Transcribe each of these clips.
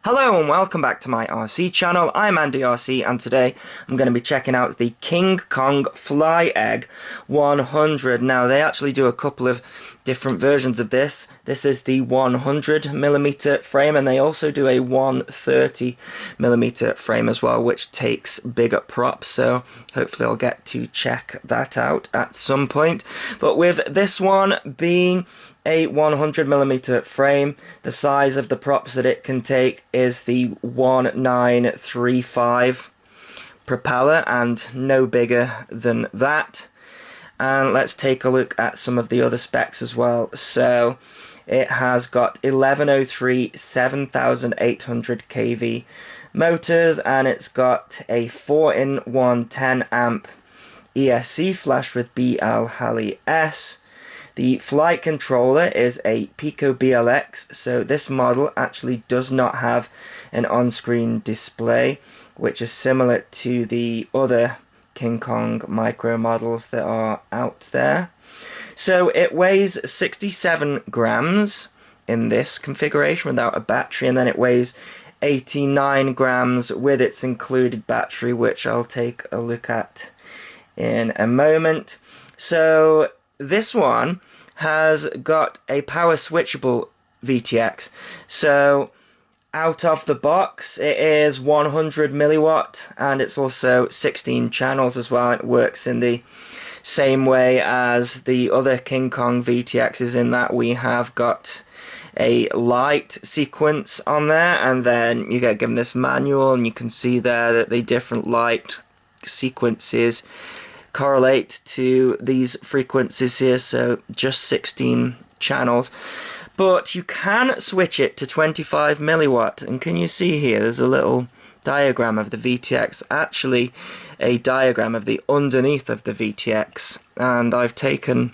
Hello and welcome back to my RC channel. I'm Andy RC and today I'm going to be checking out the Kingkong Fly Egg 100. Now they actually do a couple of different versions of this. This is the 100mm frame and they also do a 130mm frame as well, which takes bigger props, so hopefully I'll get to check that out at some point. But with this one being a 100mm frame, the size of the props that it can take is the 1935 propeller and no bigger than that. And let's take a look at some of the other specs as well. So it has got 1103 7800 kV motors, and it's got a 4-in-1 10 amp ESC flash with BL Halley S. The flight controller is a Pico BLX, so this model actually does not have an on-screen display, which is similar to the other Kingkong micro models that are out there. So it weighs 67 grams in this configuration without a battery, and then it weighs 89 grams with its included battery, which I'll take a look at in a moment. So this one has got a power switchable VTX. So out of the box it is 100 milliwatt and it's also 16 channels as well. It works in the same way as the other Kingkong VTXs in that we have got a light sequence on there, and then you get given this manual and you can see there that the different light sequences correlate to these frequencies here, so just 16 channels. But you can switch it to 25 milliwatt, and can you see here there's a little diagram of the VTX, actually a diagram of the underneath of the VTX, and I've taken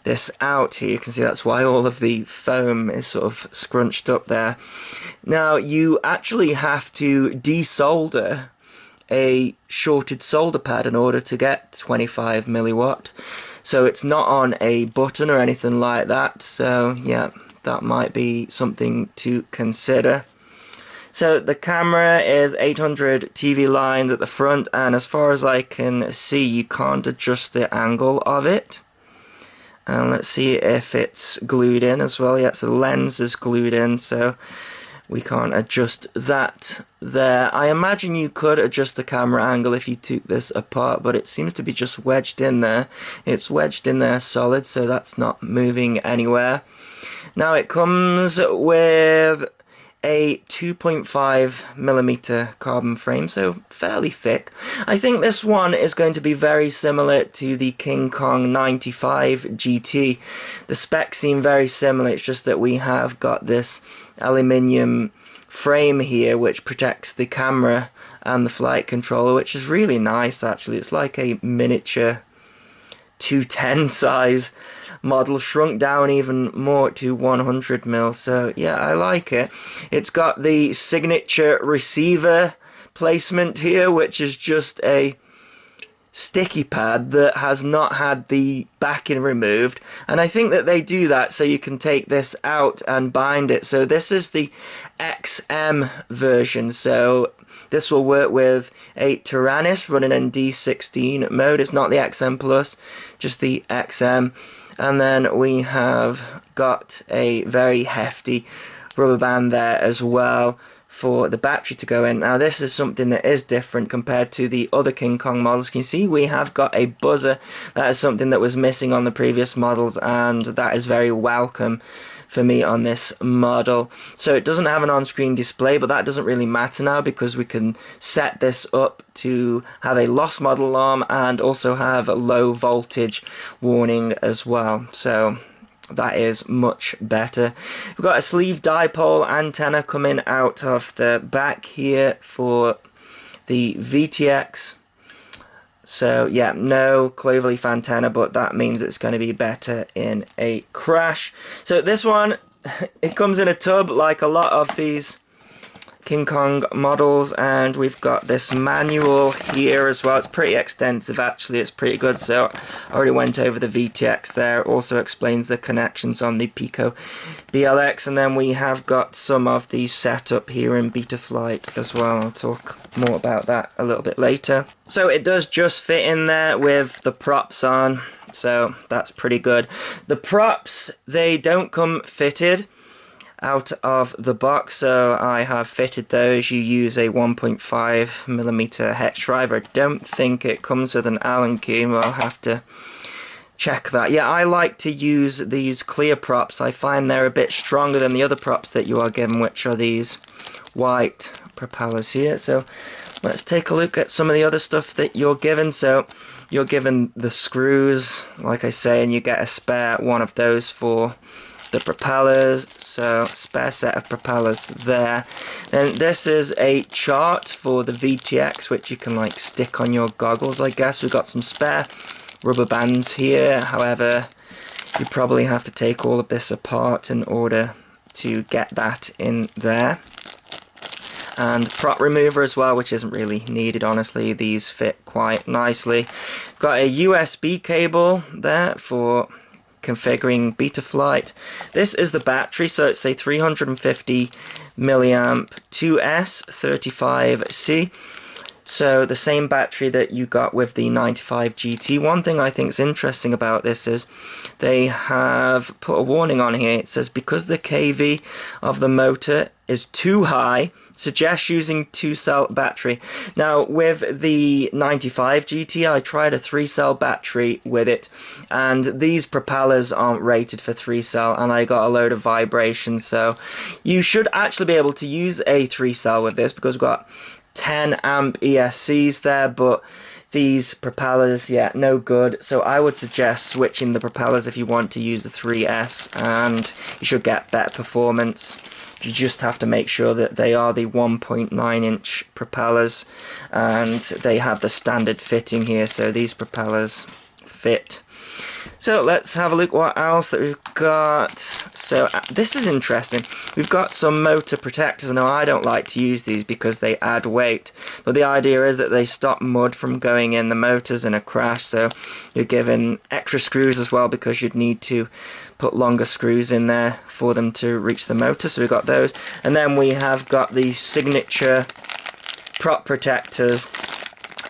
this out here. You can see that's why all of the foam is sort of scrunched up there. Now you actually have to desolder a shorted solder pad in order to get 25 milliwatt, so it's not on a button or anything like that, so yeah, that might be something to consider. So the camera is 800 TV lines at the front, and as far as I can see you can't adjust the angle of it. And let's see if it's glued in as well. Yeah, so the lens is glued in, so we can't adjust that there. I imagine you could adjust the camera angle if you took this apart, but it seems to be just wedged in there. It's wedged in there solid, so that's not moving anywhere. Now it comes with a 2.5mm carbon frame, so fairly thick. I think this one is going to be very similar to the Kingkong 95 GT. The specs seem very similar, it's just that we have got this aluminium frame here which protects the camera and the flight controller, which is really nice actually. It's like a miniature 210 size model, shrunk down even more to 100mm, so yeah, I like it. It's got the signature receiver placement here, which is just a sticky pad that has not had the backing removed, and I think that they do that so you can take this out and bind it. So this is the XM version, so this will work with a Taranis running in D16 mode. It's not the XM Plus, just the XM. And then we have got a very hefty rubber band there as well for the battery to go in. Now this is something that is different compared to the other Kingkong models. Can you see we have got a buzzer? That is something that was missing on the previous models, and that is very welcome for me on this model. So it doesn't have an on-screen display, but that doesn't really matter now because we can set this up to have a lost model alarm and also have a low voltage warning as well. So that is much better. We've got a sleeve dipole antenna coming out of the back here for the VTX. So yeah, no cloverleaf antenna, but that means it's going to be better in a crash. So this one, it comes in a tub like a lot of these Kingkong models, and we've got this manual here as well. It's pretty extensive actually, it's pretty good. So I already went over the VTX there. It also explains the connections on the Pico BLX, and then we have got some of the setup here in Betaflight as well. I'll talk more about that a little bit later. So it does just fit in there with the props on, so that's pretty good. The props, they don't come fitted out of the box, so I have fitted those. You use a 1.5mm hex driver. I don't think it comes with an Allen key, but I'll have to check that. Yeah, I like to use these clear props. I find they're a bit stronger than the other props that you are given, which are these white propellers here. So let's take a look at some of the other stuff that you're given. So you're given the screws, like I say, and you get a spare one of those for the propellers, so spare set of propellers there. Then this is a chart for the VTX, which you can like stick on your goggles, I guess. We've got some spare rubber bands here, however you probably have to take all of this apart in order to get that in there. And prop remover as well, which isn't really needed, honestly. These fit quite nicely. Got a USB cable there for configuring Betaflight. This is the battery, so it's a 350 milliamp 2S35C. So the same battery that you got with the 95 GT. One thing I think is interesting about this is they have put a warning on here. It says because the kV of the motor is too high, suggest using 2-cell battery. Now with the 95 GT, I tried a 3-cell battery with it, and these propellers aren't rated for 3-cell, and I got a load of vibrations. So you should actually be able to use a 3-cell with this, because we've got 10 amp ESCs there, but these propellers, yeah, no good. So I would suggest switching the propellers if you want to use the 3S, and you should get better performance. You just have to make sure that they are the 1.9-inch propellers, and they have the standard fitting here, so these propellers fit. So let's have a look what else that we've got. So this is interesting. We've got some motor protectors. Now I don't like to use these because they add weight, but the idea is that they stop mud from going in the motors in a crash. So you're given extra screws as well, because you'd need to put longer screws in there for them to reach the motor. So we've got those, and then we have got the signature prop protectors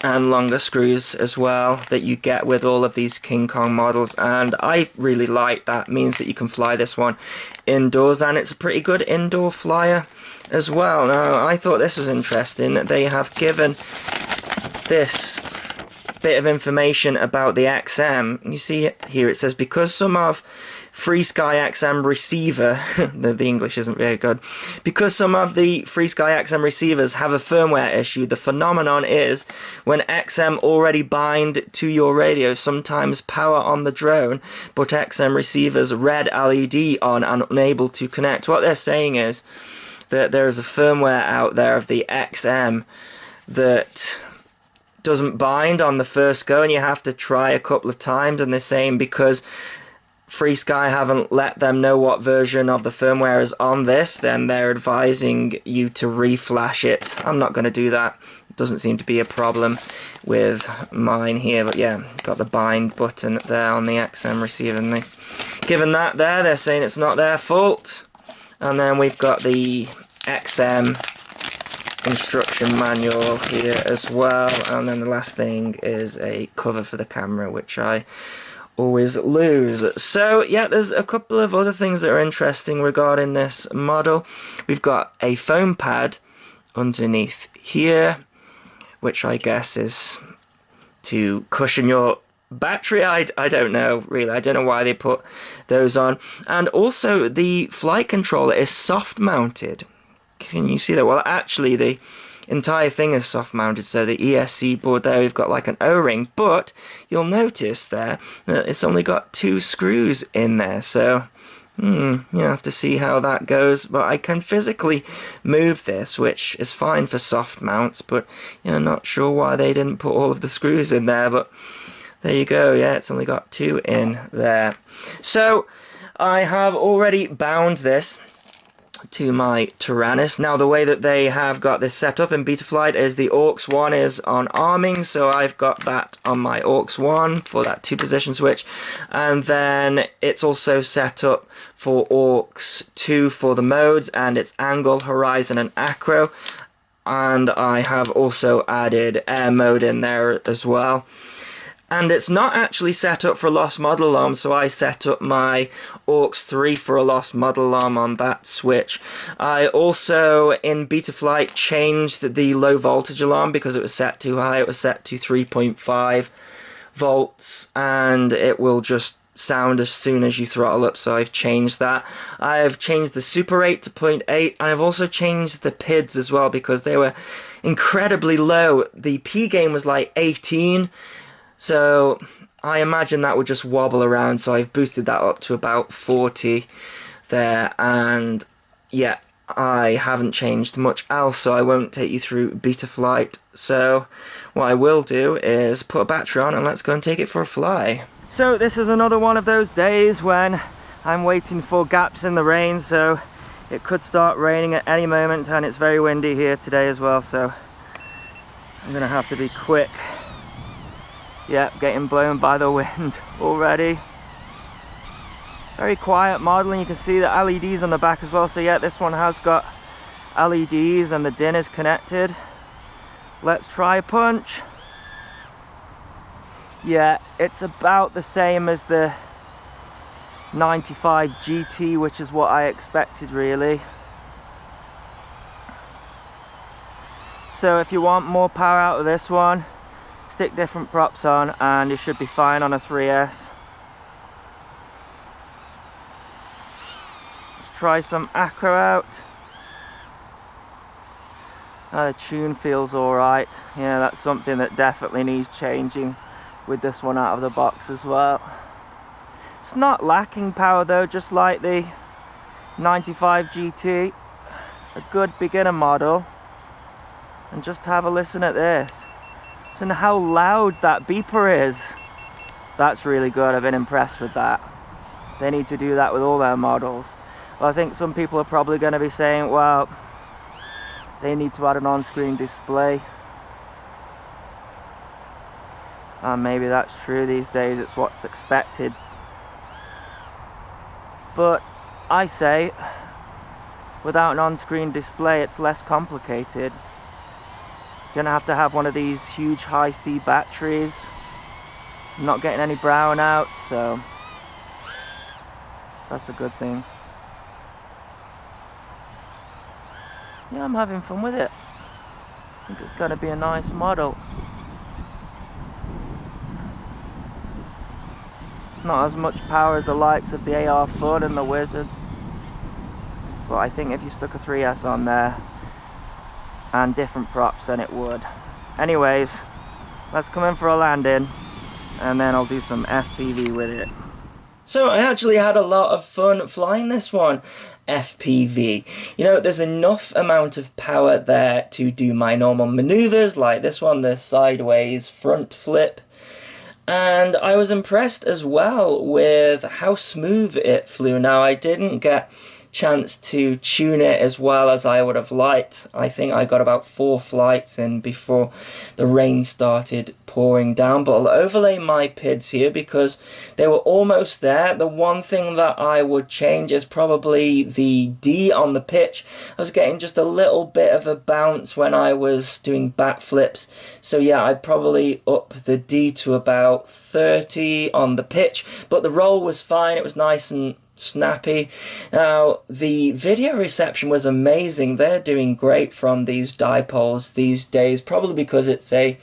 and longer screws as well that you get with all of these Kingkong models, and I really like that. It means that you can fly this one indoors, and it's a pretty good indoor flyer as well. Now I thought this was interesting. They have given this bit of information about the XM. You see here it says, because some of FreeSky XM receiver, the English isn't very good, because some of the FreeSky XM receivers have a firmware issue. The phenomenon is when XM already bind to your radio, sometimes power on the drone, but XM receivers red LED on and unable to connect. What they're saying is that there is a firmware out there of the XM that doesn't bind on the first go, and you have to try a couple of times, and they're saying because FreeSky haven't let them know what version of the firmware is on this, then they're advising you to reflash it. I'm not going to do that. It doesn't seem to be a problem with mine here, but yeah, got the bind button there on the XM receiver, and given that there, they're saying it's not their fault. And then we've got the XM instruction manual here as well, and then the last thing is a cover for the camera, which I always lose. So yeah, there's a couple of other things that are interesting regarding this model. We've got a foam pad underneath here, which I guess is to cushion your battery. I don't know, really. I don't know why they put those on. And also the flight controller is soft mounted. Can you see that? Well, actually the entire thing is soft mounted, so the ESC board there, we've got like an O-ring, but you'll notice there that it's only got 2 screws in there, so you have to see how that goes. But I can physically move this, which is fine for soft mounts, but not sure why they didn't put all of the screws in there, but there you go. Yeah, it's only got 2 in there. So I have already bound this to my Taranis. Now the way that they have got this set up in Betaflight is the AUX 1 is on arming, so I've got that on my AUX 1 for that 2-position switch, and then it's also set up for AUX 2 for the modes, and it's angle, horizon and acro, and I have also added air mode in there as well. And it's not actually set up for lost model alarm, so I set up my AUX 3 for a lost model alarm on that switch. I also, in Betaflight, changed the low voltage alarm because it was set too high. It was set to 3.5 volts, and it will just sound as soon as you throttle up, so I've changed that. I've changed the super rate to 0.8, and I've also changed the PIDs as well because they were incredibly low. The P gain was like 18, so I imagine that would just wobble around, so I've boosted that up to about 40 there, and yeah, I haven't changed much else, so I won't take you through Betaflight. So what I will do is put a battery on and let's go and take it for a fly. So this is another one of those days when I'm waiting for gaps in the rain, so it could start raining at any moment, and it's very windy here today as well, so I'm gonna have to be quick. Yep, getting blown by the wind already. Very quiet model, and you can see the LEDs on the back as well. So yeah, this one has got LEDs and the DIN is connected. Let's try a punch. Yeah, it's about the same as the 95 GT, which is what I expected really. So if you want more power out of this one, stick different props on and you should be fine on a 3S. Let's try some acro out. The tune feels alright. Yeah, that's something that definitely needs changing with this one out of the box as well. It's not lacking power though, just like the 95 GT. A good beginner model. And just have a listen at this. And how loud that beeper is. That's really good. I've been impressed with that. They need to do that with all their models. Well, I think some people are probably going to be saying, well, they need to add an on-screen display. And maybe that's true these days, it's what's expected. But I say, without an on-screen display, it's less complicated. You're gonna have one of these huge high C batteries. I'm not getting any brown out, so that's a good thing. Yeah, I'm having fun with it. I think it's gonna be a nice model. Not as much power as the likes of the AR Fun and the Wizard, but I think if you stuck a 3S on there and different props, then it would. Anyways, let's come in for a landing and then I'll do some FPV with it. So I actually had a lot of fun flying this one FPV. You know, there's enough amount of power there to do my normal maneuvers like this one, the sideways front flip. And I was impressed as well with how smooth it flew. Now, I didn't get chance to tune it as well as I would have liked. I think I got about 4 flights in before the rain started pouring down, but I'll overlay my PIDs here because they were almost there. The one thing that I would change is probably the D on the pitch. I was getting just a little bit of a bounce when I was doing backflips, so yeah, I'd probably up the D to about 30 on the pitch, but the roll was fine. It was nice and snappy. Now, the video reception was amazing. They're doing great from these dipoles these days, probably because it's a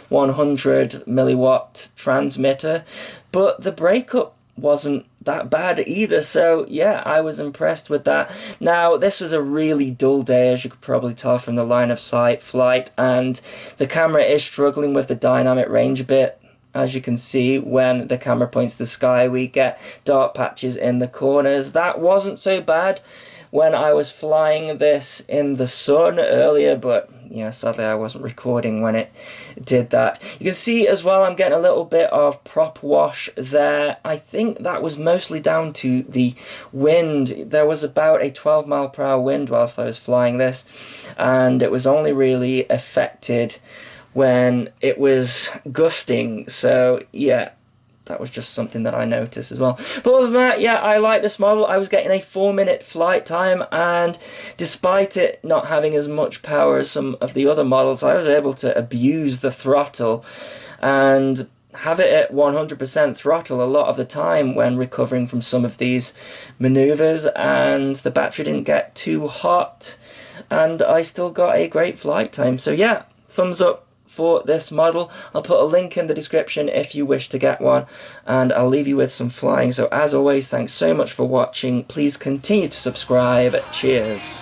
100 milliwatt transmitter, but the breakup wasn't that bad either, so yeah, I was impressed with that. Now, this was a really dull day, as you could probably tell from the line of sight flight, and the camera is struggling with the dynamic range a bit. As you can see, when the camera points to the sky, we get dark patches in the corners. That wasn't so bad when I was flying this in the sun earlier, but yeah, sadly I wasn't recording when it did that. You can see as well I'm getting a little bit of prop wash there. I think that was mostly down to the wind. There was about a 12 mph wind whilst I was flying this, and it was only really affected when it was gusting. So yeah, that was just something that I noticed as well. But other than that, yeah, I like this model. I was getting a 4-minute flight time, and despite it not having as much power as some of the other models, I was able to abuse the throttle and have it at 100% throttle a lot of the time when recovering from some of these maneuvers, and the battery didn't get too hot, and I still got a great flight time. So yeah, thumbs up for this model. I'll put a link in the description if you wish to get one, and I'll leave you with some flying. So as always, thanks so much for watching. Please continue to subscribe. Cheers.